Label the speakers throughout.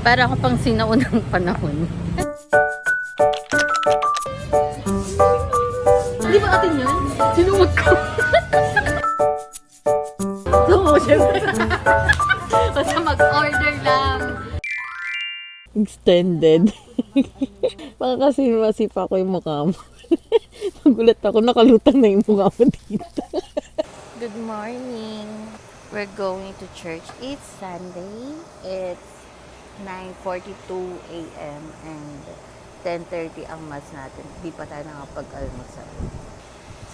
Speaker 1: Para ako pang sinaunang panahon. Hindi ba atin yun? Sinuot ko. So, syempre. Basta mag-order lang. Extended. Baka kasi masipa ko yung mukha mo. Nagulat ako, nakalutang na yung mukha mo dito. Good morning. We're going to church. It's Sunday. It's 9:42 a.m. and 10:30 ang mass natin. Di pa tayo nakapag-almusal.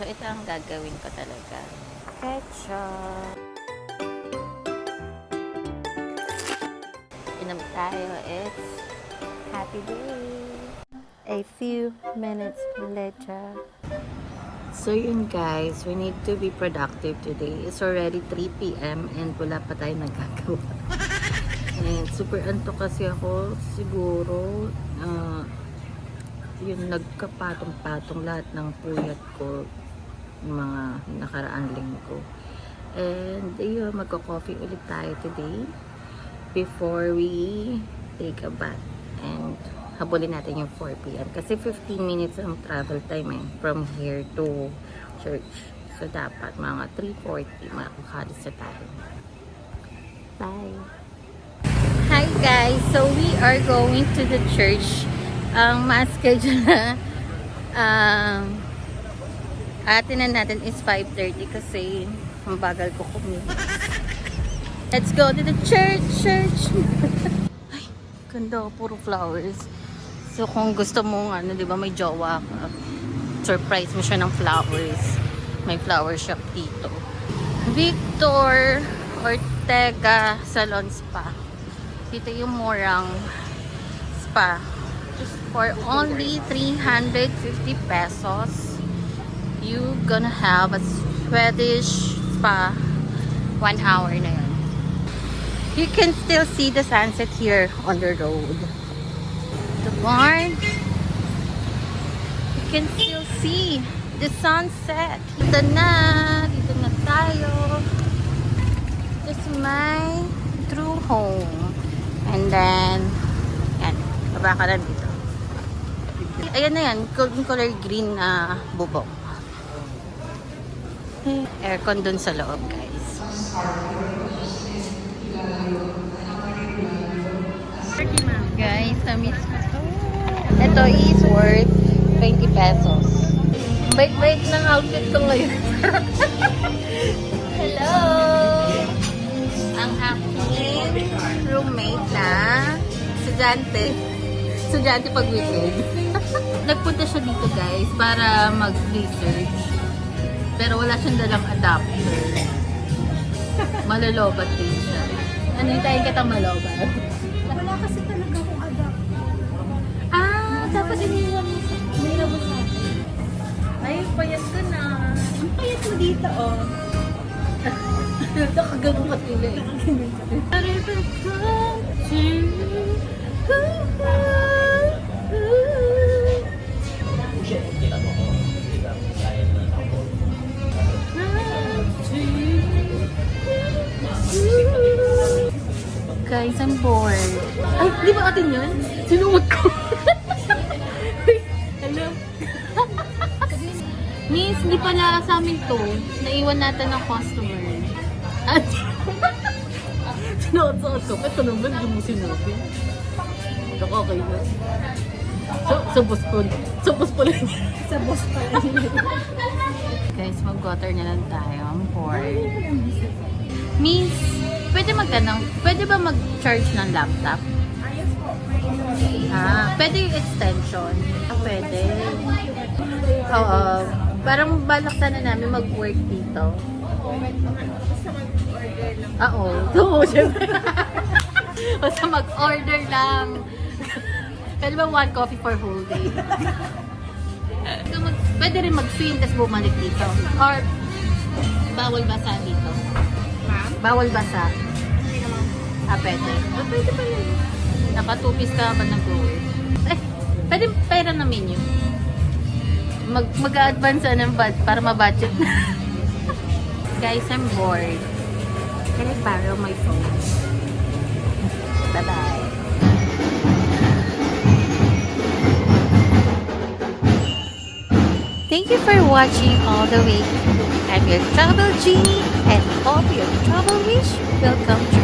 Speaker 1: So, ito ang gagawin ko talaga. Ketchup. Inom tayo. It's happy day. A few minutes later. So yun guys, we need to be productive today. It's already 3 p.m. and wala pa tayo nagagawa. And super antok kasi ako. Siguro, yung nagkapatong-patong lahat ng puyat ko mga nakaraang linggo. And yun, magko-coffee ulit tayo today before we take a bath. And habulin natin yung 4 p.m. Kasi 15 minutes ang travel time from here to church. So, dapat mga 3:40 makakalis na tayo. Bye! Hi guys! So, we are going to the church. Ang ma-schedule na atinan natin is 5:30 kasi ang bagal ko kumita. Let's go to the church! Ay, ganda, puro flowers. So, kung gusto mong, di ba, may jowa ka, surprise mo siya ng flowers. May flower shop dito. Victor Ortega Salon Spa. Dito yung murang spa. Just for only 350 pesos, you gonna have a Swedish spa. 1 hour na yun. You can still see the sunset here on the road. The barn, you can still see the sunset. Dito na tayo. This is my true home. And then, yan, baba ka lang dito. Ayan na yan, golden color green na bubong. Aircon dun sa loob, guys. Guys, na-miss ko to. Ito is worth 20 pesos. Bait-bait ng outfit ko ngayon. Hello! Ang aking roommate na estudyante pag weekend. Nagpunta siya dito guys para mag-research. Pero wala siyang dalang adapter. Malalobat din siya. Ano yung tayo kitang malobat?
Speaker 2: Wala kasi talaga akong adapter.
Speaker 1: Tapos iniwan mo sa akin. Ay, payat ko na.
Speaker 2: Ang payat mo dito, oh.
Speaker 1: Nakagano'n ka sila eh. Guys, I'm bored. Ay, di ba atin yun? Sinuot ko. Hello? Miss, hindi pala sa amin to. Naiwan natin ng customer. At sinuot ko. Ito naman, hindi mo sinuot. Ito okay na. Sa boss po. Sa boss po lang.
Speaker 2: Sa boss pa lang.
Speaker 1: Guys, mag-water na lang tayo. I'm bored. Miss, pwede ba mag-charge ng laptop?
Speaker 2: Ayos po.
Speaker 1: Pwede yung extension. Pwede. Oo. Parang balak sana namin mag-work dito.
Speaker 2: Basta mag-order lang.
Speaker 1: Oo. Oo, syempre. Basta mag-order lang. Pwede ba 1 coffee for whole day? Pwede rin mag-swim tapos bumalik dito. Or bawal basa dito.
Speaker 2: Ma'am?
Speaker 1: Bawal basa. Pwede. Pwede pa yun. Naka-2-piece ka ba nag-work? Pwede pera na menu. Mag-advance ng para ma-budget na. Guys, I'm bored. Can I borrow my phone? Bye-bye. Thank you for watching all the way. I'm your travel genie and hope your travel wish will come true.